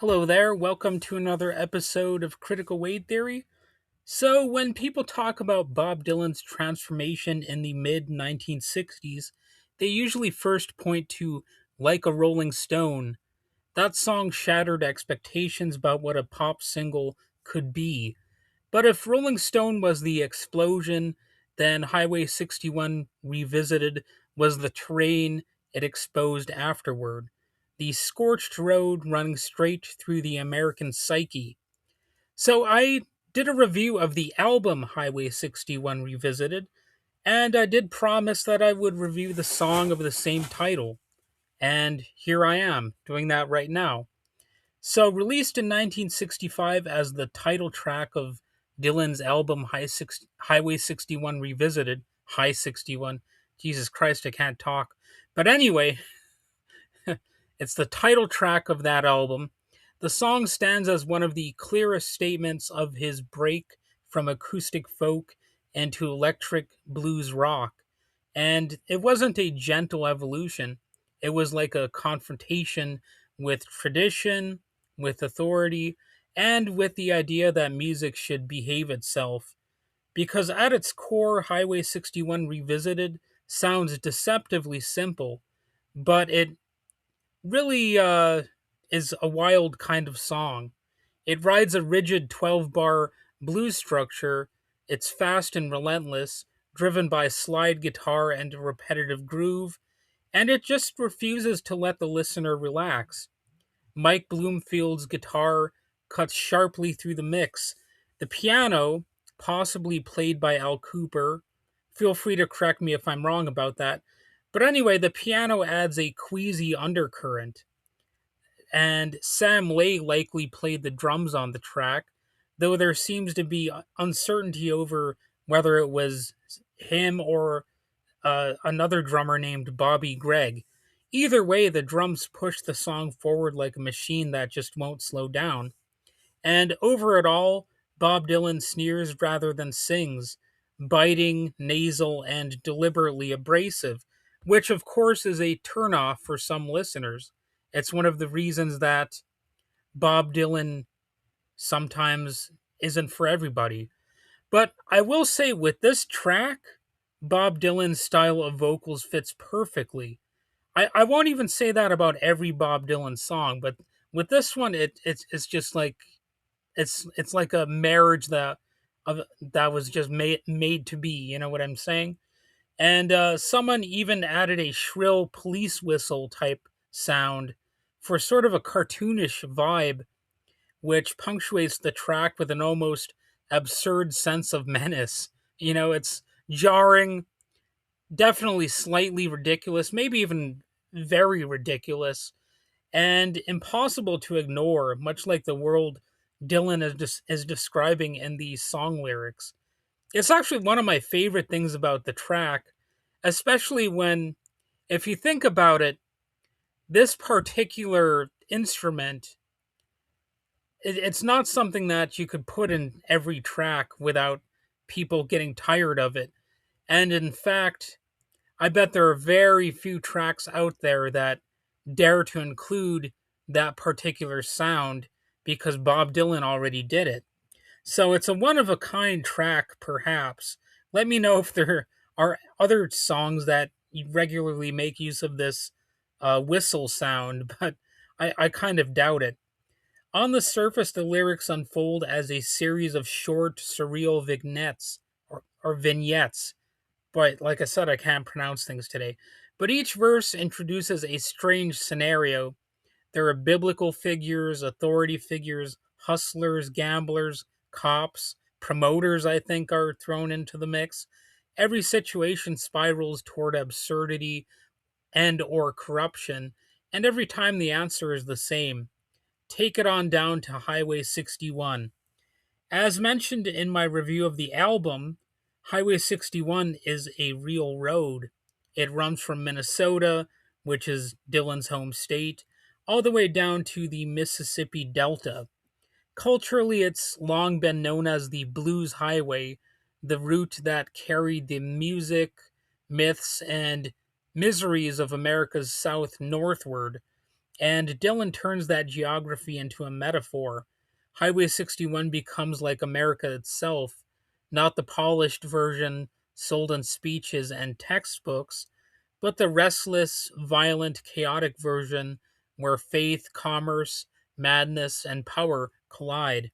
Hello there, welcome to another episode of Critical Weight Theory. So, when people talk about Bob Dylan's transformation in the mid 1960s, they usually first point to Like a Rolling Stone. That song shattered expectations about what a pop single could be. But if Rolling Stone was the explosion, then Highway 61 Revisited was the terrain it exposed afterward. The scorched road running straight through the American psyche. So I did a review of the album Highway 61 Revisited, and I did promise that I would review the song of the same title. And here I am, doing that right now. So, released in 1965 as the title track of Dylan's album Highway 61 Revisited, High 61. Jesus Christ, I can't talk. But anyway, it's the title track of that album. The song stands as one of the clearest statements of his break from acoustic folk into electric blues rock. And it wasn't a gentle evolution, it was like a confrontation with tradition, with authority, and with the idea that music should behave itself. Because at its core, Highway 61 Revisited sounds deceptively simple, but it really is a wild kind of song. It rides a rigid 12 bar blues structure. It's fast and relentless, driven by slide guitar and a repetitive groove, and it just refuses to let the listener relax. Mike Bloomfield's guitar cuts sharply through the mix. The piano, possibly played by Al Cooper, feel free to correct me if I'm wrong about that. But anyway, the piano adds a queasy undercurrent, and Sam Lay likely played the drums on the track, though there seems to be uncertainty over whether it was him or another drummer named Bobby Gregg. Either way, the drums push the song forward like a machine that just won't slow down. And over it all, Bob Dylan sneers rather than sings, biting, nasal, and deliberately abrasive, which of course is a turnoff for some listeners. It's one of the reasons that Bob Dylan sometimes isn't for everybody. But I will say with this track, Bob Dylan's style of vocals fits perfectly. I won't even say that about every Bob Dylan song, but with this one, it's just like it's like a marriage that was just made to be. You know what I'm saying? And someone even added a shrill police whistle type sound for sort of a cartoonish vibe, which punctuates the track with an almost absurd sense of menace. It's jarring, definitely slightly ridiculous, maybe even very ridiculous, and impossible to ignore, much like the world Dylan is describing in these song lyrics. It's actually one of my favorite things about the track, especially when, if you think about it, this particular instrument, it's not something that you could put in every track without people getting tired of it. And in fact, I bet there are very few tracks out there that dare to include that particular sound because Bob Dylan already did it. So it's a one of a kind track, perhaps. Let me know if there are other songs that regularly make use of this whistle sound, but I kind of doubt it. On the surface, the lyrics unfold as a series of short, surreal vignettes or vignettes, but like I said, I can't pronounce things today. But each verse introduces a strange scenario. There are biblical figures, authority figures, hustlers, gamblers, cops, promoters, I think, are thrown into the mix. Every situation spirals toward absurdity and or corruption, and every time the answer is the same. Take it on down to Highway 61. As mentioned in my review of the album, Highway 61 is a real road. It runs from Minnesota, which is Dylan's home state, all the way down to the Mississippi Delta. Culturally, it's long been known as the Blues Highway, the route that carried the music, myths, and miseries of America's South northward. And Dylan turns that geography into a metaphor. Highway 61 becomes like America itself, not the polished version sold in speeches and textbooks, but the restless, violent, chaotic version where faith, commerce, madness, and power collide.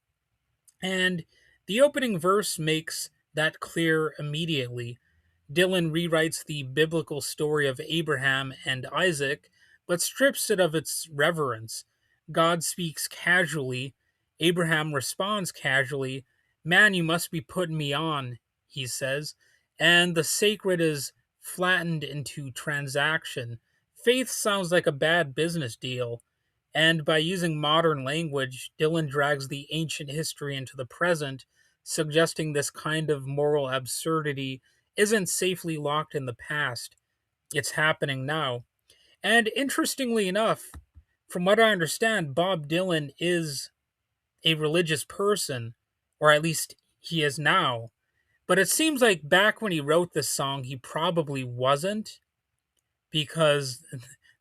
And the opening verse makes that clear immediately. Dylan rewrites the biblical story of Abraham and Isaac, but strips it of its reverence. God speaks casually. Abraham responds casually. Man, you must be putting me on, he says. And the sacred is flattened into transaction. Faith sounds like a bad business deal. And by using modern language, Dylan drags the ancient history into the present, suggesting this kind of moral absurdity isn't safely locked in the past. It's happening now. And interestingly enough, from what I understand, Bob Dylan is a religious person, or at least he is now. But it seems like back when he wrote this song, he probably wasn't, because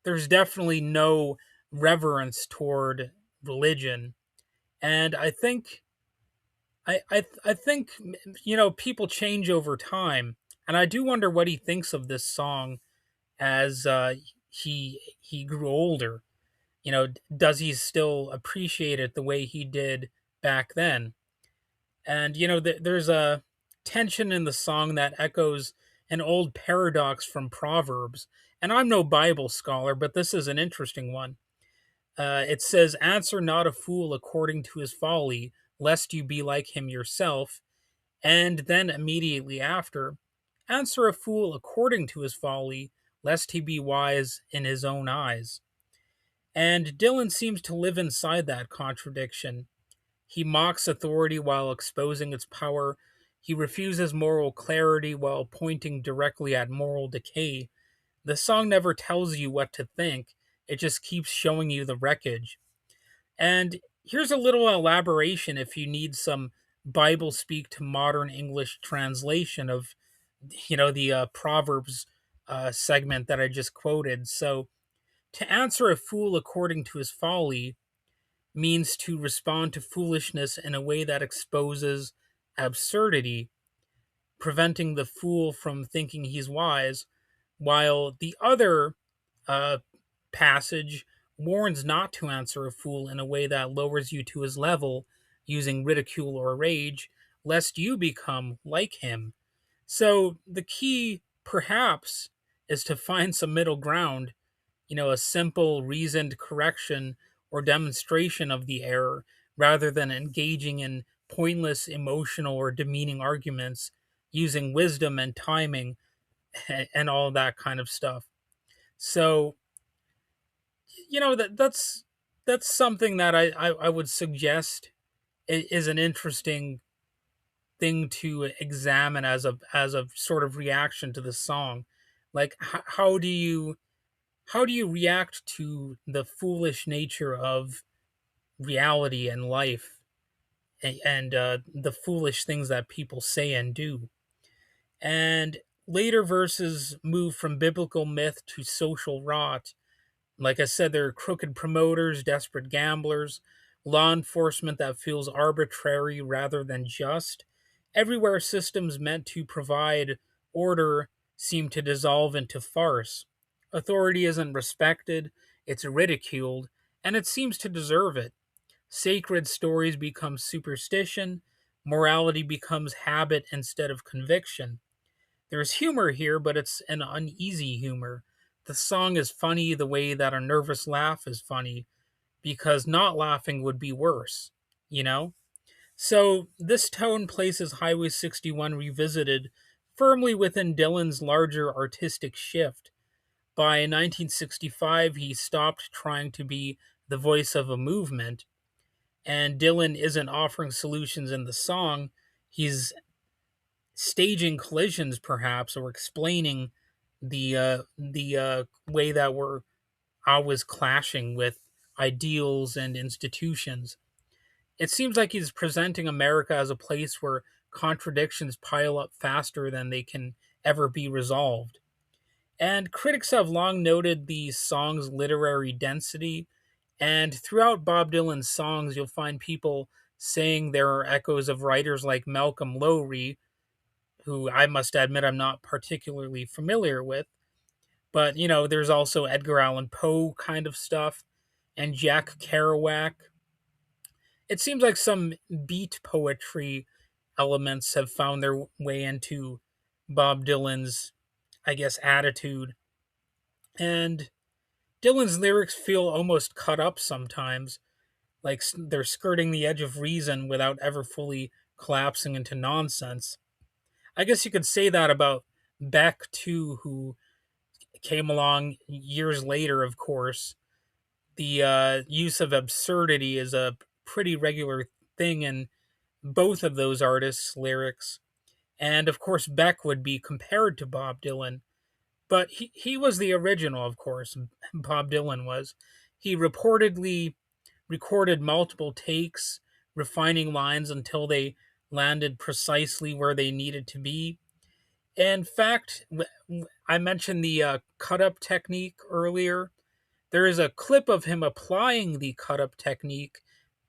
there's definitely no reverence toward religion. And I think people change over time, and I do wonder what he thinks of this song as he grew older. Does he still appreciate it the way he did back then? And there's a tension in the song that echoes an old paradox from Proverbs. And I'm no Bible scholar, but this is an interesting one. It says, "Answer not a fool according to his folly, lest you be like him yourself." And then immediately after, "Answer a fool according to his folly, lest he be wise in his own eyes." And Dylan seems to live inside that contradiction. He mocks authority while exposing its power. He refuses moral clarity while pointing directly at moral decay. The song never tells you what to think, it just keeps showing you the wreckage. And here's a little elaboration if you need some Bible speak to modern English translation of the Proverbs segment that I just quoted. So, to answer a fool according to his folly means to respond to foolishness in a way that exposes absurdity, preventing the fool from thinking he's wise, while the other uh, passage warns not to answer a fool in a way that lowers you to his level, using ridicule or rage, lest you become like him. So the key, perhaps, is to find some middle ground, a simple, reasoned correction or demonstration of the error, rather than engaging in pointless, emotional, or demeaning arguments using wisdom and timing and all that kind of stuff. So, that's something that I would suggest is an interesting thing to examine as a sort of reaction to the song. Like, how do you react to the foolish nature of reality and life, and the foolish things that people say and do? And later verses move from biblical myth to social rot. Like I said, there are crooked promoters, desperate gamblers, law enforcement that feels arbitrary rather than just. Everywhere systems meant to provide order seem to dissolve into farce. Authority isn't respected, it's ridiculed, and it seems to deserve it. Sacred stories become superstition, morality becomes habit instead of conviction. There's humor here, but it's an uneasy humor. The song is funny the way that a nervous laugh is funny, because not laughing would be worse, you know? So, this tone places Highway 61 revisited firmly within Dylan's larger artistic shift. By 1965, he stopped trying to be the voice of a movement, and Dylan isn't offering solutions in the song. He's staging collisions, perhaps, or explaining the way that we're always clashing with ideals and institutions. It seems like he's presenting America as a place where contradictions pile up faster than they can ever be resolved. And critics have long noted the song's literary density. And throughout Bob Dylan's songs, you'll find people saying there are echoes of writers like Malcolm Lowry, who I must admit I'm not particularly familiar with. But, there's also Edgar Allan Poe kind of stuff and Jack Kerouac. It seems like some beat poetry elements have found their way into Bob Dylan's, I guess, attitude. And Dylan's lyrics feel almost cut up sometimes, like they're skirting the edge of reason without ever fully collapsing into nonsense. I guess you could say that about Beck, too, who came along years later, of course. The use of absurdity is a pretty regular thing in both of those artists' lyrics. And of course, Beck would be compared to Bob Dylan, but he was the original, of course. Bob Dylan was. He reportedly recorded multiple takes, refining lines until they landed precisely where they needed to be. In fact, I mentioned the cut up technique earlier. There is a clip of him applying the cut up technique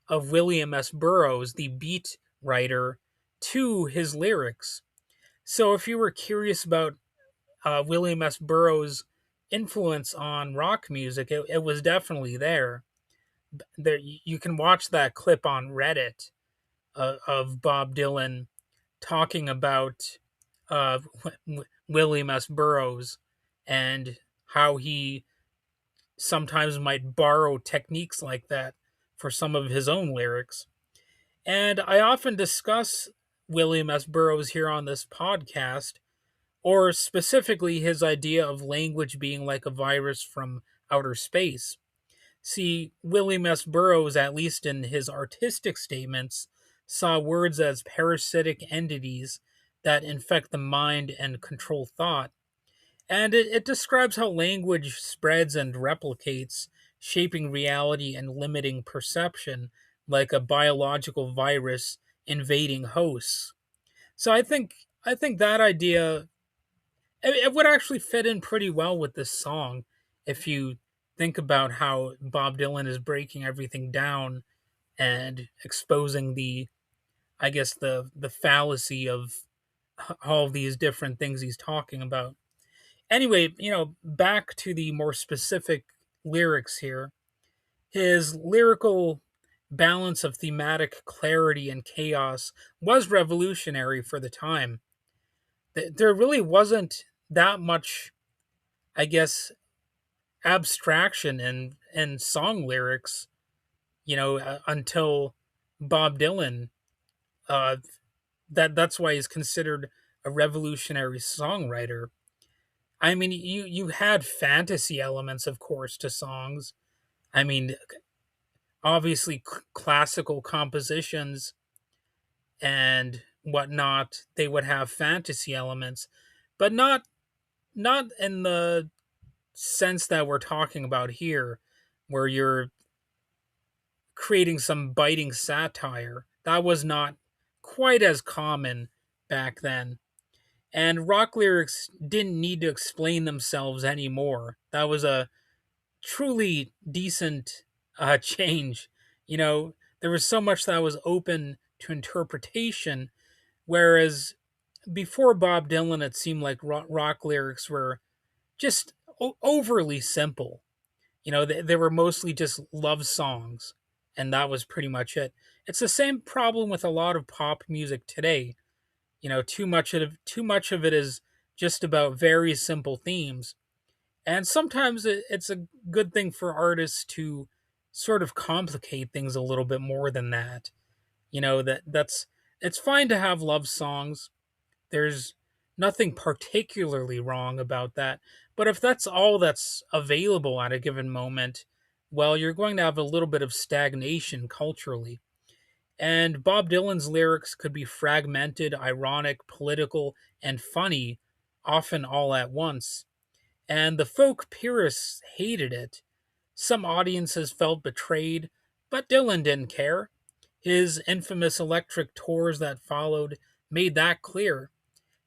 of William S. Burroughs, the beat writer, to his lyrics. So if you were curious about William S. Burroughs' influence on rock music, it was definitely there. You can watch that clip on Reddit of Bob Dylan talking about uh, William S. Burroughs and how he sometimes might borrow techniques like that for some of his own lyrics. And I often discuss William S. Burroughs here on this podcast, or specifically his idea of language being like a virus from outer space. See, William S. Burroughs, at least in his artistic statements, saw words as parasitic entities that infect the mind and control thought. And it describes how language spreads and replicates, shaping reality and limiting perception, like a biological virus invading hosts. So I think that idea it would actually fit in pretty well with this song if you think about how Bob Dylan is breaking everything down and exposing the I guess the fallacy of all of these different things he's talking about. Anyway, back to the more specific lyrics here. His lyrical balance of thematic clarity and chaos was revolutionary for the time. There really wasn't that much, I guess, abstraction in song lyrics, until Bob Dylan. Uh, that's why he's considered a revolutionary songwriter. I mean, you had fantasy elements, of course, to songs. I mean, obviously, classical compositions and whatnot, they would have fantasy elements, but not in the sense that we're talking about here, where you're creating some biting satire. That was not quite as common back then. And rock lyrics didn't need to explain themselves anymore. That was a truly decent change. There was so much that was open to interpretation, whereas before Bob Dylan, it seemed like rock lyrics were just overly simple. They were mostly just love songs, and that was pretty much it. It's the same problem with a lot of pop music today. Too much of it is just about very simple themes, and sometimes it's a good thing for artists to sort of complicate things a little bit more than that. That's it's fine to have love songs. There's nothing particularly wrong about that. But if that's all that's available at a given moment, well, you're going to have a little bit of stagnation culturally. And Bob Dylan's lyrics could be fragmented, ironic, political, and funny, often all at once. And the folk purists hated it. Some audiences felt betrayed, but Dylan didn't care. His infamous electric tours that followed made that clear.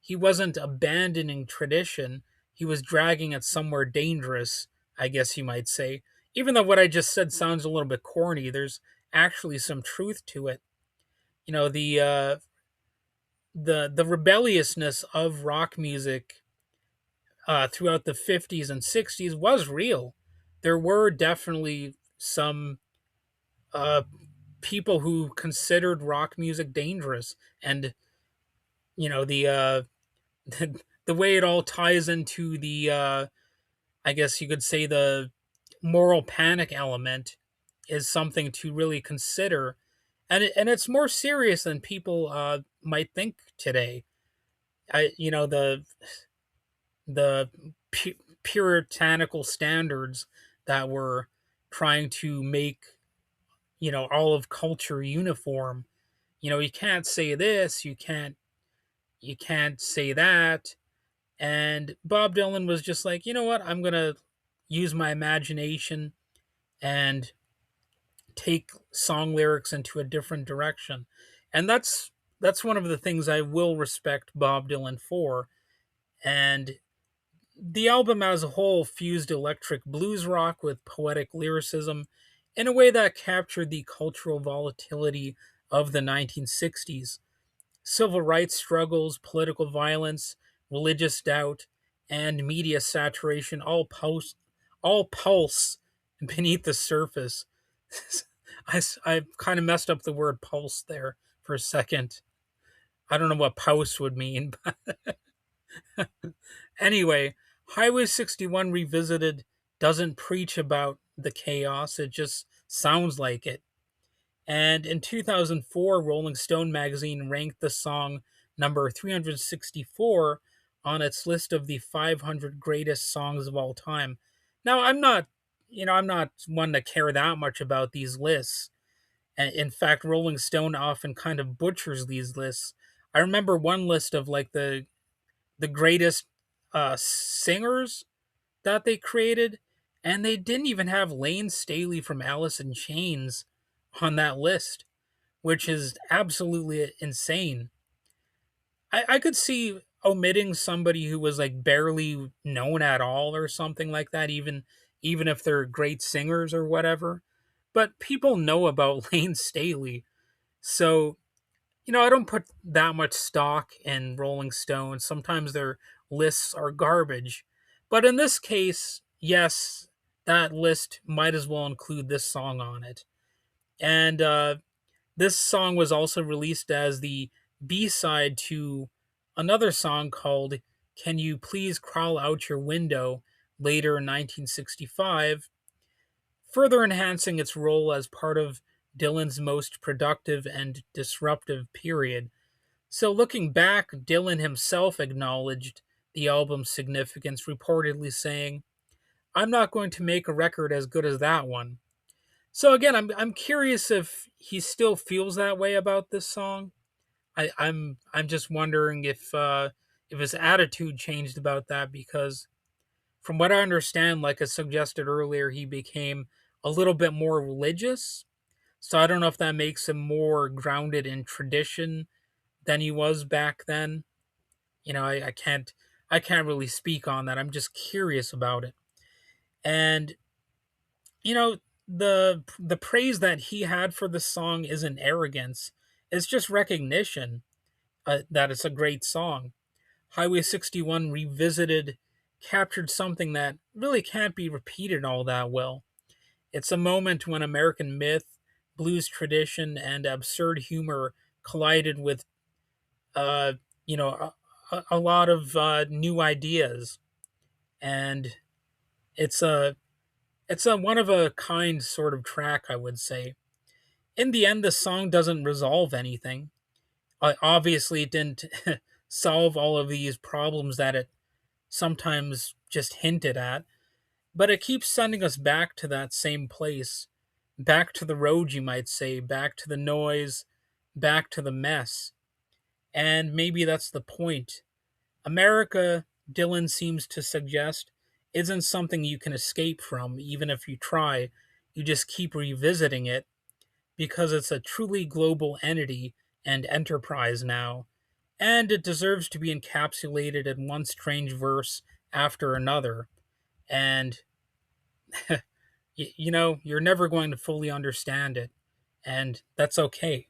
He wasn't abandoning tradition, he was dragging it somewhere dangerous, I guess you might say. even though what I just said sounds a little bit corny, there's actually some truth to it. You know, the rebelliousness of rock music throughout the 50s and 60s was real. There were definitely some uh, people who considered rock music dangerous, and you know the way it all ties into the I guess you could say the moral panic element is something to really consider, and it's more serious than people might think today. I you know the puritanical standards that were trying to make all of culture uniform. You can't say this, you can't say that. And Bob Dylan was just like, you know what, I'm gonna use my imagination and take song lyrics into a different direction. And that's one of the things I will respect Bob Dylan for. And the album as a whole fused electric blues rock with poetic lyricism in a way that captured the cultural volatility of the 1960s. Civil rights struggles, political violence, religious doubt, and media saturation all pulse beneath the surface. I kind of messed up the word pulse there for a second. I don't know what pulse would mean. Anyway, Highway 61 Revisited doesn't preach about the chaos, it just sounds like it. And in 2004, Rolling Stone magazine ranked the song number 364 on its list of the 500 greatest songs of all time. Now, I'm not one to care that much about these lists. In fact, Rolling Stone often kind of butchers these lists. I remember one list of like the greatest singers that they created, and they didn't even have Lane Staley from Alice in Chains on that list, which is absolutely insane. I could see omitting somebody who was like barely known at all or something like that, even if they're great singers or whatever. But people know about Lane Staley, so I don't put that much stock in Rolling Stone. Sometimes their lists are garbage. But in this case, yes, that list might as well include this song on it. And this song was also released as the B side to another song called Can You Please Crawl Out Your Window later in 1965, further enhancing its role as part of Dylan's most productive and disruptive period. So, looking back, Dylan himself acknowledged the album's significance, reportedly saying, I'm not going to make a record as good as that one. So again, I'm curious if he still feels that way about this song. I'm just wondering if his attitude changed about that, because from what I understand, like I suggested earlier, he became a little bit more religious. So I don't know if that makes him more grounded in tradition than he was back then. I can't really speak on that. I'm just curious about it. And you know the praise that he had for the song isn't arrogance, it's just recognition that it's a great song. Highway 61 Revisited captured something that really can't be repeated all that well. It's a moment when American myth, blues tradition, and absurd humor collided with uh you know a lot of new ideas. And it's a one of a kind sort of track, I would say. In the end, the song doesn't resolve anything. Obviously, it didn't solve all of these problems that it sometimes just hinted at, but it keeps sending us back to that same place, back to the road, you might say, back to the noise, back to the mess. And maybe that's the point. America, Dylan seems to suggest, isn't something you can escape from, even if you try. You just keep revisiting it because it's a truly global entity and enterprise now, and it deserves to be encapsulated in one strange verse after another. And you know, you're never going to fully understand it, and that's okay.